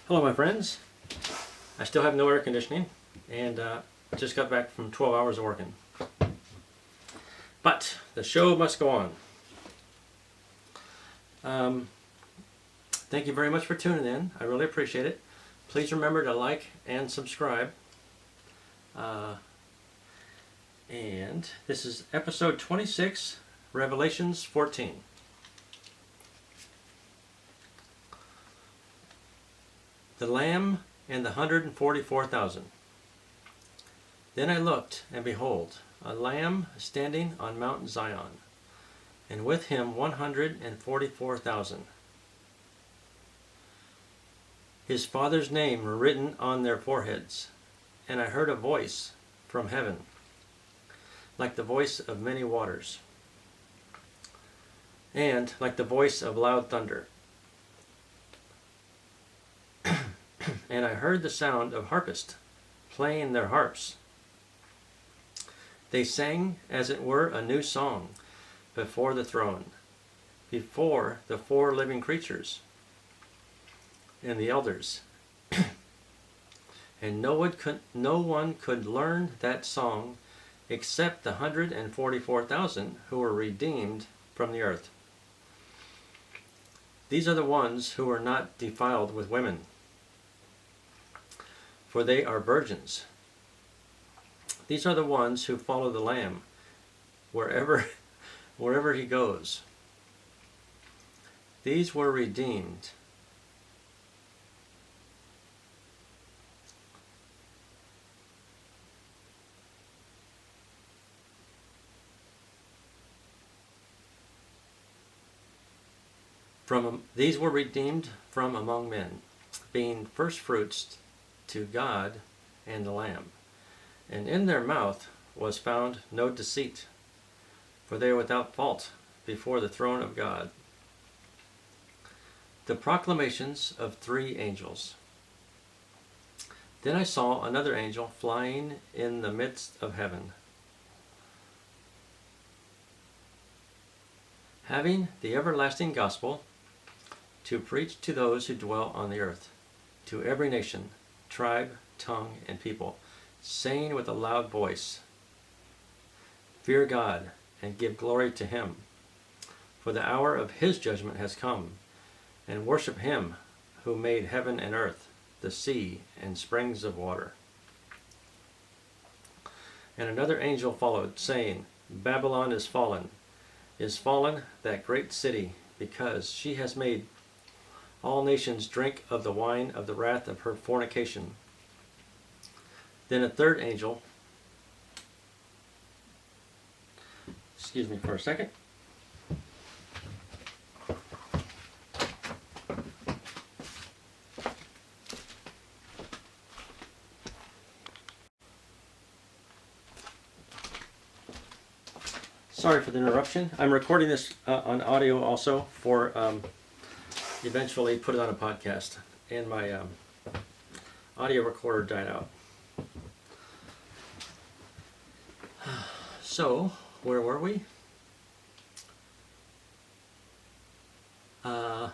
Hello, my friends. I still have no air conditioning, and just got back from 12 hours of working. But the show must go on. Thank you very much for tuning in. I really appreciate it. Please remember to like and subscribe. And this is episode 26, Revelations 14. The Lamb and the 144,000. Then I looked, and behold, a Lamb standing on Mount Zion, and with him 144,000. His Father's name were written on their foreheads, and I heard a voice from heaven, like the voice of many waters, and like the voice of loud thunder. And I heard the sound of harpists playing their harps. They sang as it were a new song before the throne, before the four living creatures and the elders. And no one could learn that song except the 144,000 who were redeemed from the earth. These are the ones who were not defiled with women, for they are virgins. These are the ones who follow the Lamb wherever he goes. These were redeemed. These were redeemed from among men, being firstfruits to God and the Lamb. And in their mouth was found no deceit, for they are without fault before the throne of God. The Proclamations of 3 angels. Then I saw another angel flying in the midst of heaven, having the everlasting gospel to preach to those who dwell on the earth, to every nation, tribe, tongue, and people, saying with a loud voice, Fear God, and give glory to him, for the hour of his judgment has come, and worship him who made heaven and earth, the sea, and springs of water. And another angel followed, saying, Babylon is fallen, that great city, because she has made all nations drink of the wine of the wrath of her fornication. Then a third angel, excuse me for a second. Sorry for the interruption. I'm recording this on audio also for eventually put it on a podcast, and my audio recorder died out. So, where were we? The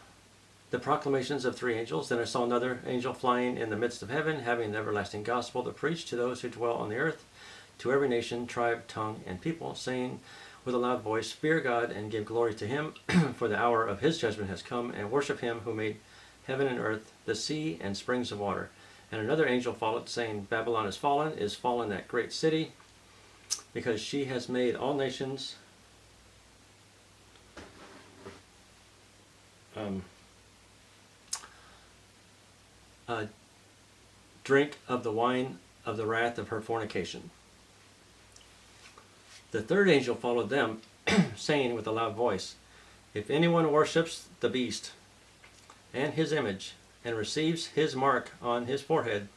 proclamations of 3 angels. Then I saw another angel flying in the midst of heaven, having the everlasting gospel to preach to those who dwell on the earth, to every nation, tribe, tongue, and people, saying with a loud voice, Fear God and give glory to him, for the hour of his judgment has come, and worship him who made heaven and earth, the sea, and springs of water. And another angel followed, saying, Babylon is fallen, that great city, because she has made all nations drink of the wine of the wrath of her fornication. The third angel followed them, saying with a loud voice, If anyone worships the beast and his image, and receives his mark on his forehead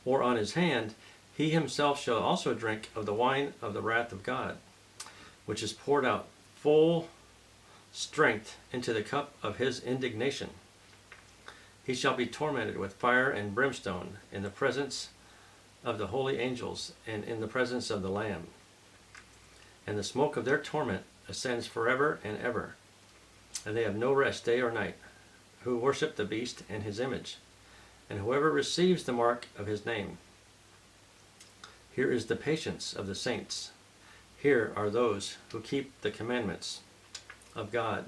or on his hand, he himself shall also drink of the wine of the wrath of God, which is poured out full strength into the cup of his indignation. He shall be tormented with fire and brimstone in the presence of the holy angels and in the presence of the Lamb. And the smoke of their torment ascends forever and ever. and they have no rest day or night, who worship the beast and his image, and whoever receives the mark of his name. Here is the patience of the saints. Here are those who keep the commandments of God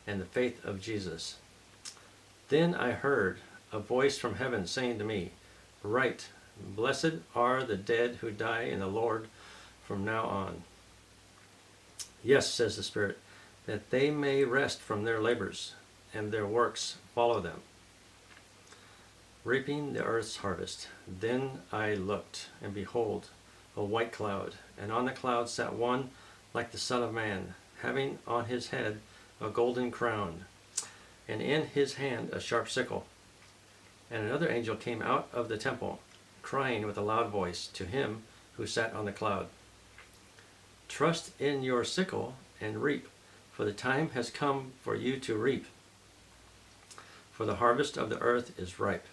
and the faith of Jesus. Then I heard a voice from heaven saying to me, Write, blessed are the dead who die in the Lord from now on. Yes, says the Spirit, that they may rest from their labors, and their works follow them, reaping the earth's harvest. Then I looked, and behold, a white cloud, and on the cloud sat one like the Son of Man, having on his head a golden crown, and in his hand a sharp sickle. And another angel came out of the temple, crying with a loud voice to him who sat on the cloud, Trust in your sickle and reap, for the time has come for you to reap, for the harvest of the earth is ripe.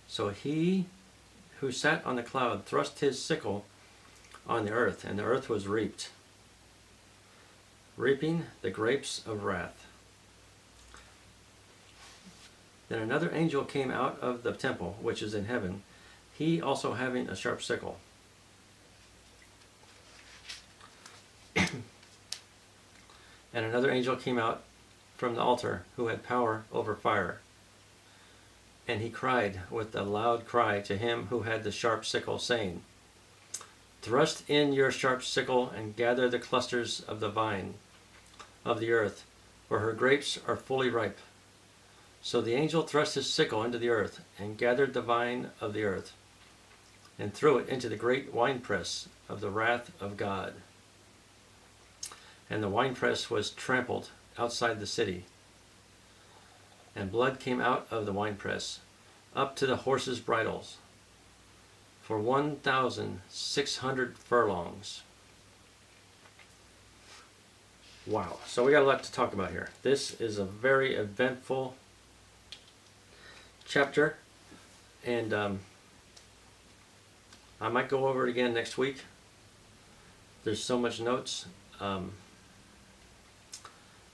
So he who sat on the cloud thrust his sickle on the earth, and the earth was reaped, reaping the grapes of wrath. Then another angel came out of the temple, which is in heaven, he also having a sharp sickle. And another angel came out from the altar, who had power over fire. And he cried with a loud cry to him who had the sharp sickle, saying, Thrust in your sharp sickle and gather the clusters of the vine of the earth, for her grapes are fully ripe. So the angel thrust his sickle into the earth, and gathered the vine of the earth, and threw it into the great winepress of the wrath of God. And the winepress was trampled outside the city, and blood came out of the winepress up to the horses' bridles, for 1,600 furlongs. Wow. So we got a lot to talk about here. This is a very eventful chapter, and I might go over it again next week. There's so much notes.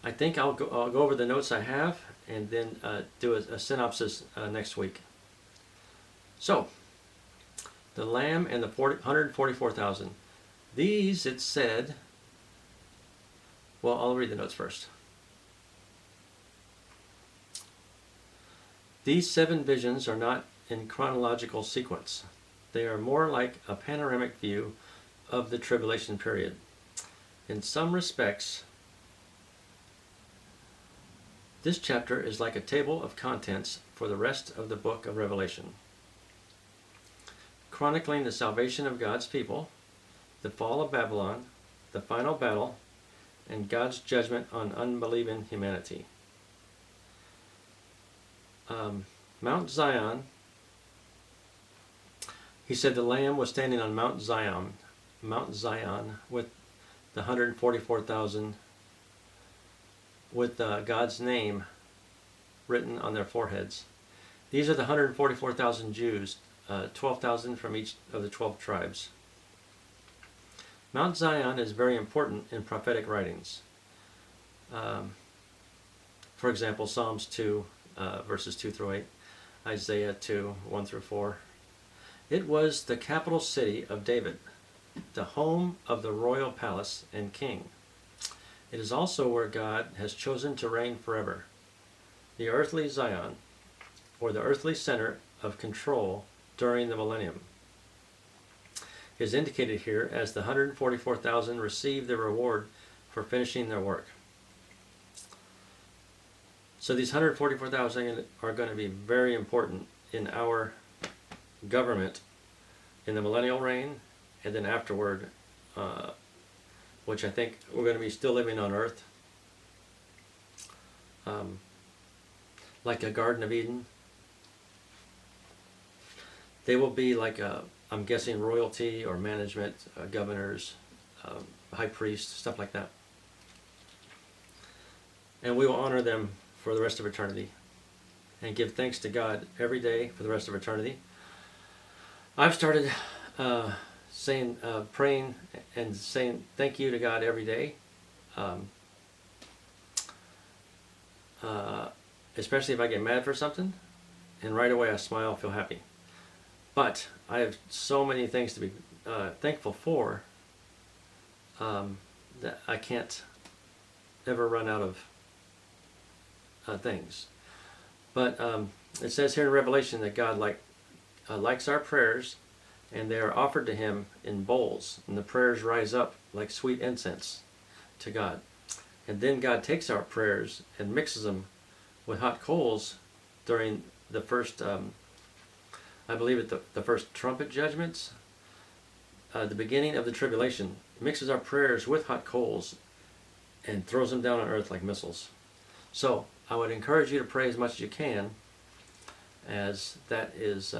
I think I'll go over the notes I have, and then do a synopsis next week. So, the Lamb and the 144,000. These, it said, well, I'll read the notes first. These 7 visions are not in chronological sequence. They are more like a panoramic view of the tribulation period. In some respects, this chapter is like a table of contents for the rest of the book of Revelation, chronicling the salvation of God's people, the fall of Babylon, the final battle, and God's judgment on unbelieving humanity. Mount Zion, he said the Lamb was standing on Mount Zion with the 144,000 with God's name written on their foreheads. These are the 144,000 Jews, 12,000 from each of the 12 tribes. Mount Zion is very important in prophetic writings. For example, Psalms 2, verses 2 through 8, Isaiah 2, 1 through 4. It was the capital city of David, the home of the royal palace and king. It is also where God has chosen to reign forever. The earthly Zion, or the earthly center of control during the millennium, is indicated here as the 144,000 receive the reward for finishing their work. So these 144,000 are going to be very important in our government in the millennial reign, and then afterward, which I think we're going to be still living on earth, like a Garden of Eden. They will be like, I'm guessing, royalty or management, governors, high priests, stuff like that. And we will honor them for the rest of eternity and give thanks to God every day for the rest of eternity. I've started praying and saying thank you to God every day. especially if I get mad for something, and right away I smile, feel happy. But I have so many things to be thankful for that I can't ever run out of things. But it says here in Revelation that God likes our prayers, and they are offered to Him in bowls, and the prayers rise up like sweet incense to God. And then God takes our prayers and mixes them with hot coals during the first, I believe it, the first trumpet judgments, the beginning of the tribulation, mixes our prayers with hot coals and throws them down on earth like missiles. So I would encourage you to pray as much as you can, as that is,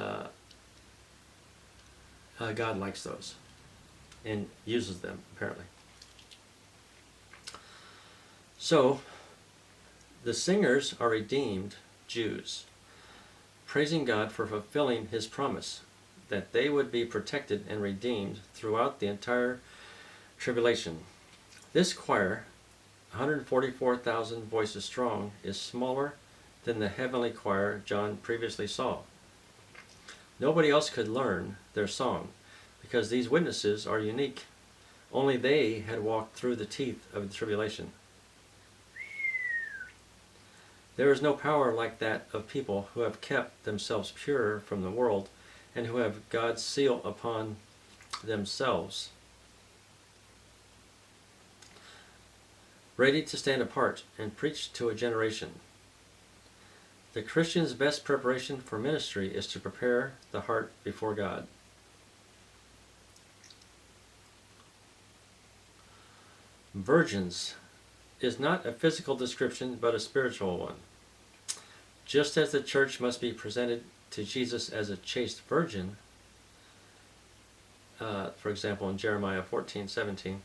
God likes those and uses them, apparently. So, the singers are redeemed Jews, praising God for fulfilling His promise that they would be protected and redeemed throughout the entire tribulation. This choir, 144,000 voices strong, is smaller than the heavenly choir John previously saw. Nobody else could learn their song because these witnesses are unique. Only they had walked through the teeth of the tribulation. There is no power like that of people who have kept themselves pure from the world and who have God's seal upon themselves, ready to stand apart and preach to a generation. The Christian's best preparation for ministry is to prepare the heart before God. Virgins is not a physical description but a spiritual one. Just as the church must be presented to Jesus as a chaste virgin, for example in Jeremiah 14:17,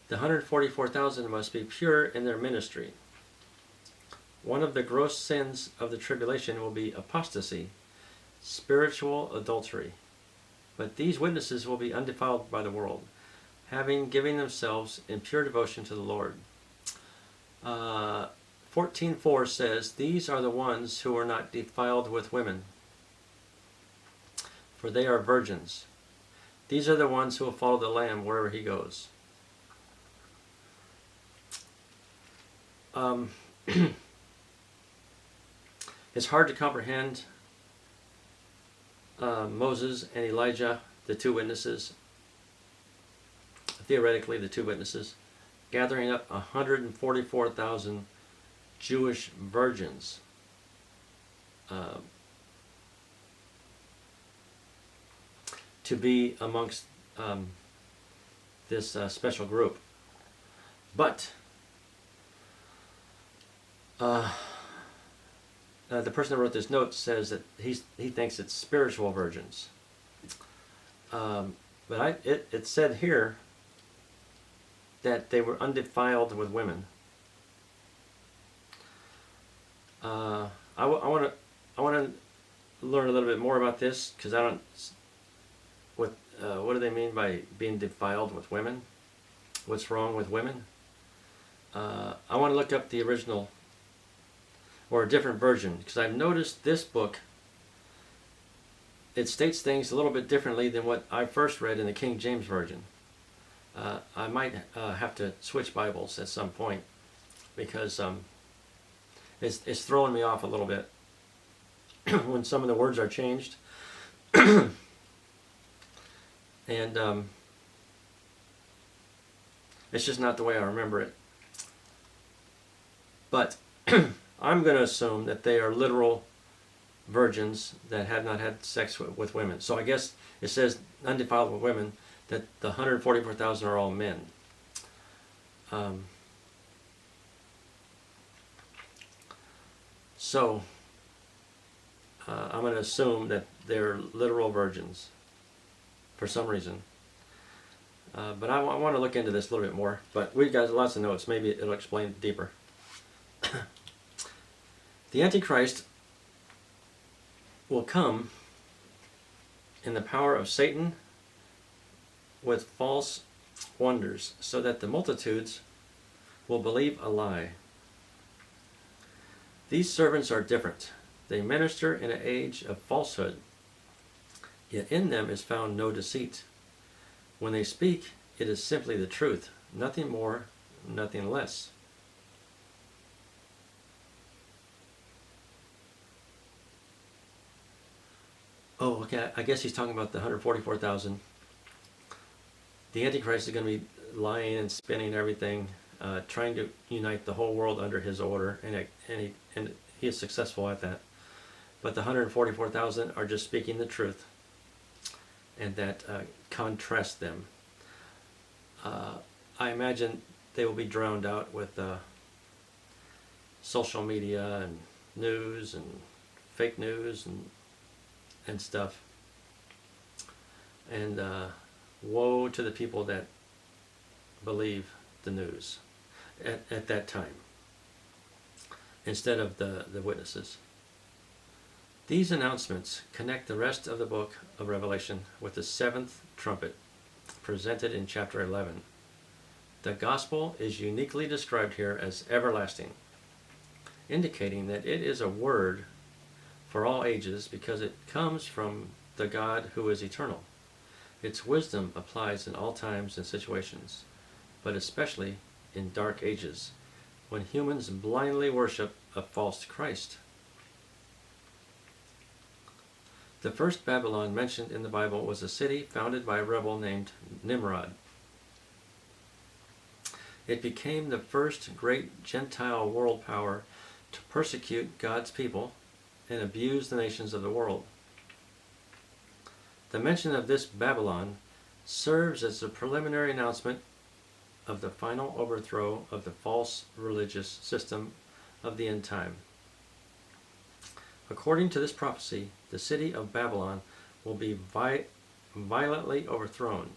the 144,000 must be pure in their ministry. One of the gross sins of the tribulation will be apostasy, spiritual adultery. But these witnesses will be undefiled by the world, giving themselves in pure devotion to the Lord. 14:4 says, "These are the ones who are not defiled with women, for they are virgins. These are the ones who will follow the Lamb wherever He goes." It's hard to comprehend Moses and Elijah, the two witnesses, theoretically the two witnesses, gathering up 144,000 Jewish virgins. To be amongst this special group. But the person that wrote this note says that he thinks it's spiritual virgins. But it said here that they were undefiled with women. I want to learn a little bit more about this, because I don't. What do they mean by being defiled with women? What's wrong with women? I want to look up the original or a different version, because I've noticed this book, it states things a little bit differently than what I first read in the King James Version. I might have to switch Bibles at some point, because it's throwing me off a little bit when some of the words are changed. And it's just not the way I remember it. But I'm going to assume that they are literal virgins that have not had sex with women. So I guess it says undefiled with women, that the 144,000 are all men. So I'm going to assume that they're literal virgins for some reason. But I want to look into this a little bit more. But we've got lots of notes. Maybe it'll explain it deeper. The Antichrist will come in the power of Satan with false wonders, so that the multitudes will believe a lie. These servants are different. They minister in an age of falsehood, yet in them is found no deceit. When they speak, it is simply the truth, nothing more, nothing less. Oh, okay, I guess he's talking about the 144,000. The Antichrist is going to be lying and spinning everything, trying to unite the whole world under his order, and he is successful at that. But the 144,000 are just speaking the truth, and that contrasts them. I imagine they will be drowned out with social media and news and fake news and stuff. And woe to the people that believe the news at that time instead of the witnesses. These announcements connect the rest of the book of Revelation with the seventh trumpet presented in chapter 11. The gospel is uniquely described here as everlasting, indicating that it is a word for all ages because it comes from the God who is eternal. Its wisdom applies in all times and situations, but especially in dark ages, when humans blindly worship a false Christ. The first Babylon mentioned in the Bible was a city founded by a rebel named Nimrod. It became the first great Gentile world power to persecute God's people and abuse the nations of the world. The mention of this Babylon serves as a preliminary announcement of the final overthrow of the false religious system of the end time. According to this prophecy, the city of Babylon will be violently overthrown.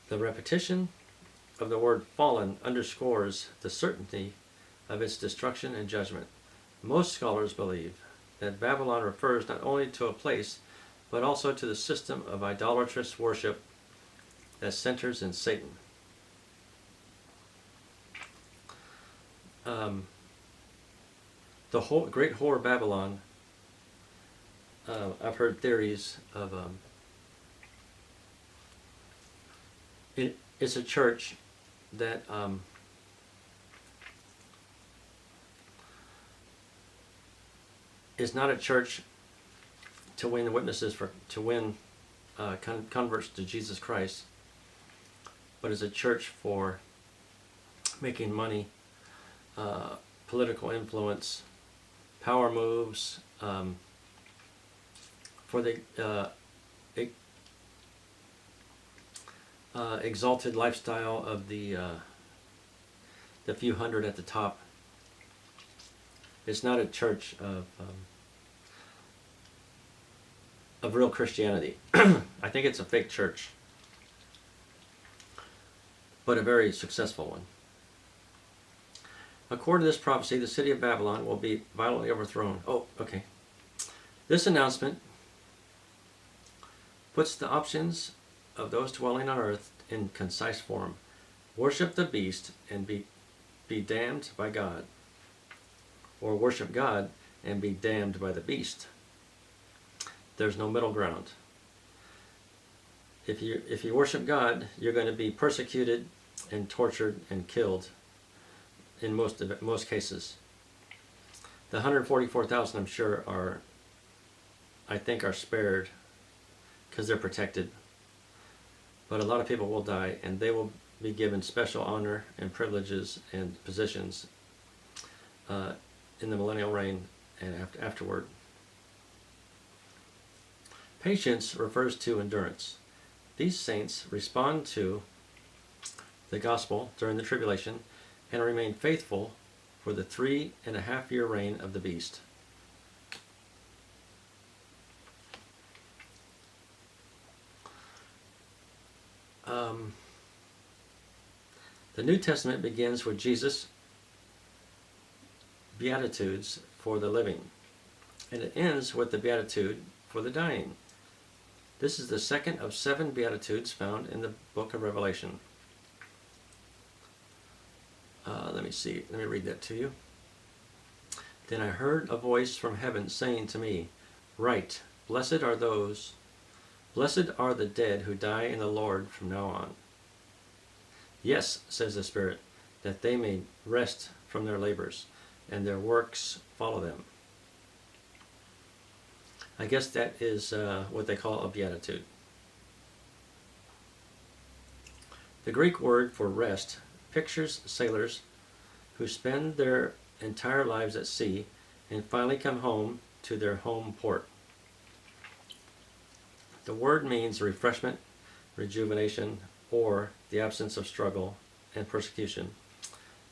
The repetition of the word fallen underscores the certainty of its destruction and judgment. Most scholars believe that Babylon refers not only to a place, but also to the system of idolatrous worship that centers in Satan. The whole great whore Babylon, I've heard theories of it's a church that is not a church to win witnesses to win converts to Jesus Christ, but is a church for making money, political influence, power moves, for the exalted lifestyle of the few hundred at the top. It's not a church of real Christianity. I think it's a fake church, but a very successful one. According to this prophecy, the city of Babylon will be violently overthrown. Oh, okay. This announcement puts the options of those dwelling on earth in concise form. Worship the beast and be damned by God, or worship God and be damned by the beast. There's no middle ground. If you worship God, you're going to be persecuted and tortured and killed in most cases. The 144,000, I'm sure, are spared because they're protected. But a lot of people will die, and they will be given special honor and privileges and positions in the millennial reign and afterward. Patience refers to endurance. These saints respond to the gospel during the tribulation and remain faithful for the 3.5-year reign of the beast. The New Testament begins with Jesus' Beatitudes for the living, and it ends with the Beatitude for the dying. This is the second of 7 Beatitudes found in the book of Revelation. Let me read that to you. Then I heard a voice from heaven saying to me, Write, blessed are the dead who die in the Lord from now on. Yes, says the Spirit, that they may rest from their labors, and their works follow them. I guess that is what they call a beatitude. The Greek word for rest pictures sailors who spend their entire lives at sea and finally come home to their home port. The word means refreshment, rejuvenation, or the absence of struggle and persecution,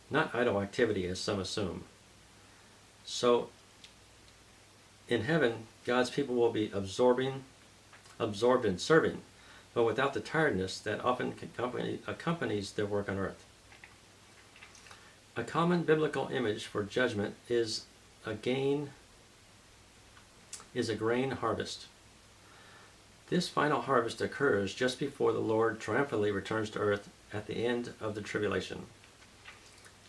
not idle activity as some assume. So, in heaven, God's people will be absorbed in serving, but without the tiredness that often accompanies their work on earth. A common biblical image for judgment is a grain harvest. This final harvest occurs just before the Lord triumphantly returns to earth at the end of the tribulation.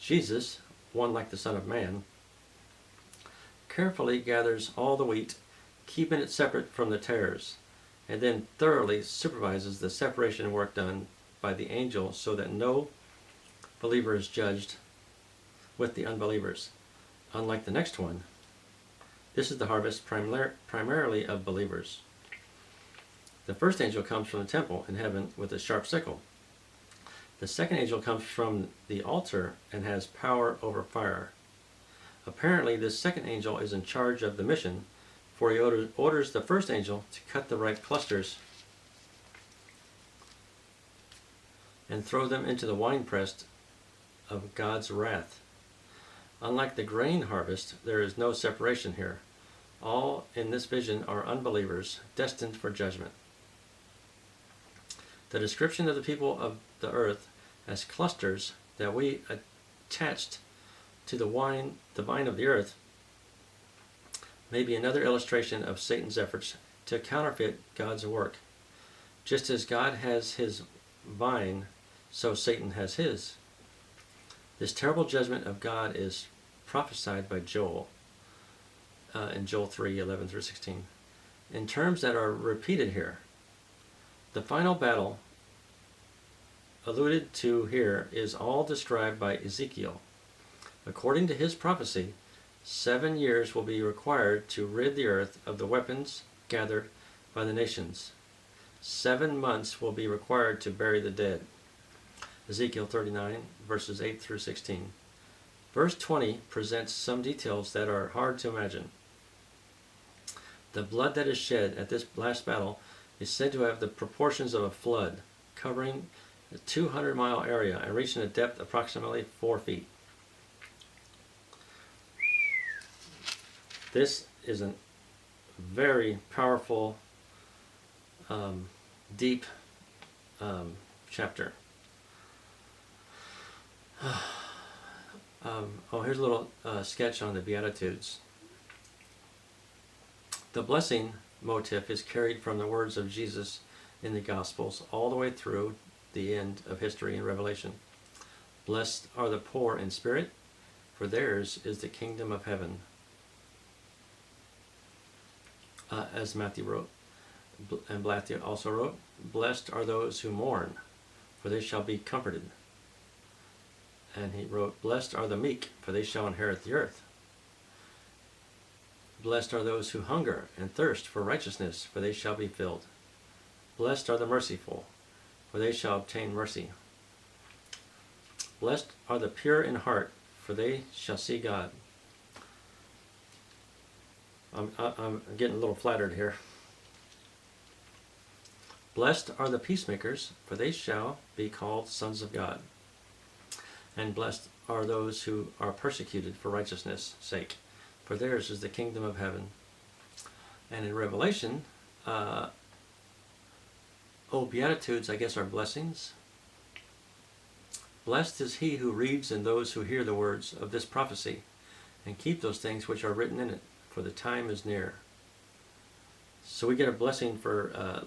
Jesus, one like the Son of Man, carefully gathers all the wheat, keeping it separate from the tares, and then thoroughly supervises the separation work done by the angel so that no believer is judged with the unbelievers. Unlike the next one, this is the harvest primarily of believers. The first angel comes from the temple in heaven with a sharp sickle. The second angel comes from the altar and has power over fire. Apparently, this second angel is in charge of the mission, for he orders the first angel to cut the ripe clusters and throw them into the winepress of God's wrath. Unlike the grain harvest, there is no separation here. All in this vision are unbelievers, destined for judgment. The description of the people of the earth as clusters that we attached to the vine of the earth may be another illustration of Satan's efforts to counterfeit God's work. Just as God has his vine, so Satan has his. This terrible judgment of God is prophesied by Joel in Joel 3:11-16 in terms that are repeated here. The final battle alluded to here is all described by Ezekiel. According to his prophecy, 7 years will be required to rid the earth of the weapons gathered by the nations. 7 months will be required to bury the dead. Ezekiel 39, verses 8-16. Verse 20 presents some details that are hard to imagine. The blood that is shed at this last battle is said to have the proportions of a flood, covering a 200-mile area and reaching a depth approximately 4 feet. This is a very powerful, deep chapter. Here's a little sketch on the Beatitudes. The blessing motif is carried from the words of Jesus in the Gospels all the way through the end of history in Revelation. Blessed are the poor in spirit, for theirs is the kingdom of heaven. As Matthew wrote, and Matthew also wrote, blessed are those who mourn, for they shall be comforted. And he wrote, blessed are the meek, for they shall inherit the earth. Blessed are those who hunger and thirst for righteousness, for they shall be filled. Blessed are the merciful, for they shall obtain mercy. Blessed are the pure in heart, for they shall see God. I'm getting a little flattered here. Blessed are the peacemakers, for they shall be called sons of God. And blessed are those who are persecuted for righteousness' sake, for theirs is the kingdom of heaven. And in Revelation, Beatitudes, I guess, are blessings. Blessed is he who reads and those who hear the words of this prophecy, and keep those things which are written in it, for the time is near. So we get a blessing for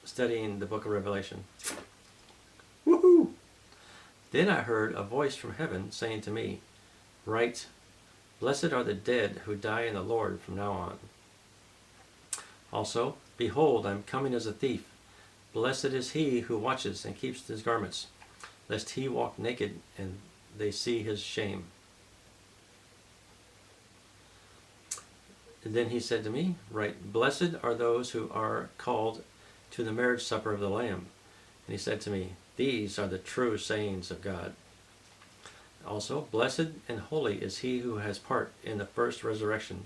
studying the book of Revelation. Woohoo! Then I heard a voice from heaven saying to me, Write, Blessed are the dead who die in the Lord from now on. Also, behold, I am coming as a thief. Blessed is he who watches and keeps his garments, lest he walk naked and they see his shame. And then he said to me, write, blessed are those who are called to the marriage supper of the Lamb. And he said to me, these are the true sayings of God. Also, blessed and holy is he who has part in the first resurrection.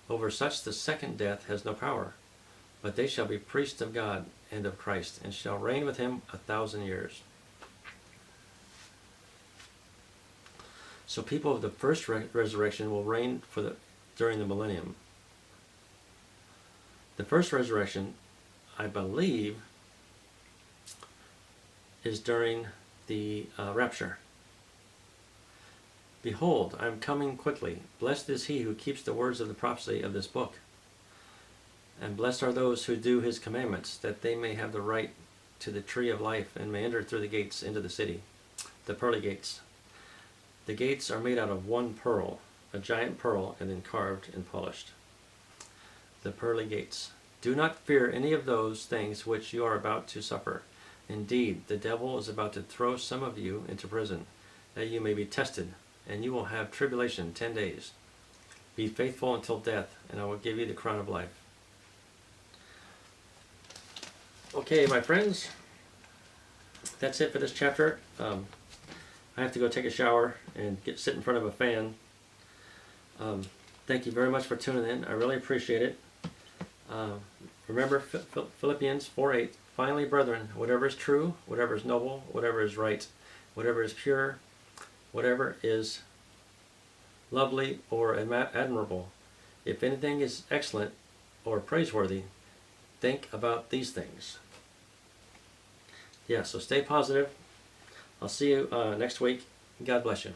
Over such the second death has no power, but they shall be priests of God and of Christ, and shall reign with him 1,000 years. So people of the first resurrection will reign during the millennium. The first resurrection, I believe, is during the rapture. Behold, I am coming quickly. Blessed is he who keeps the words of the prophecy of this book. And blessed are those who do his commandments, that they may have the right to the tree of life, and may enter through the gates into the city, the pearly gates. The gates are made out of one pearl, a giant pearl, and then carved and polished. The pearly gates. Do not fear any of those things which you are about to suffer. Indeed, the devil is about to throw some of you into prison, that you may be tested, and you will have tribulation 10 days. Be faithful until death, and I will give you the crown of life. Okay, my friends, that's it for this chapter. I have to go take a shower and sit in front of a fan. Thank you very much for tuning in. I really appreciate it. Remember Philippians 4:8. Finally, brethren, whatever is true, whatever is noble, whatever is right, whatever is pure, whatever is lovely or admirable, if anything is excellent or praiseworthy, think about these things. Yeah, so stay positive. I'll see you next week. God bless you.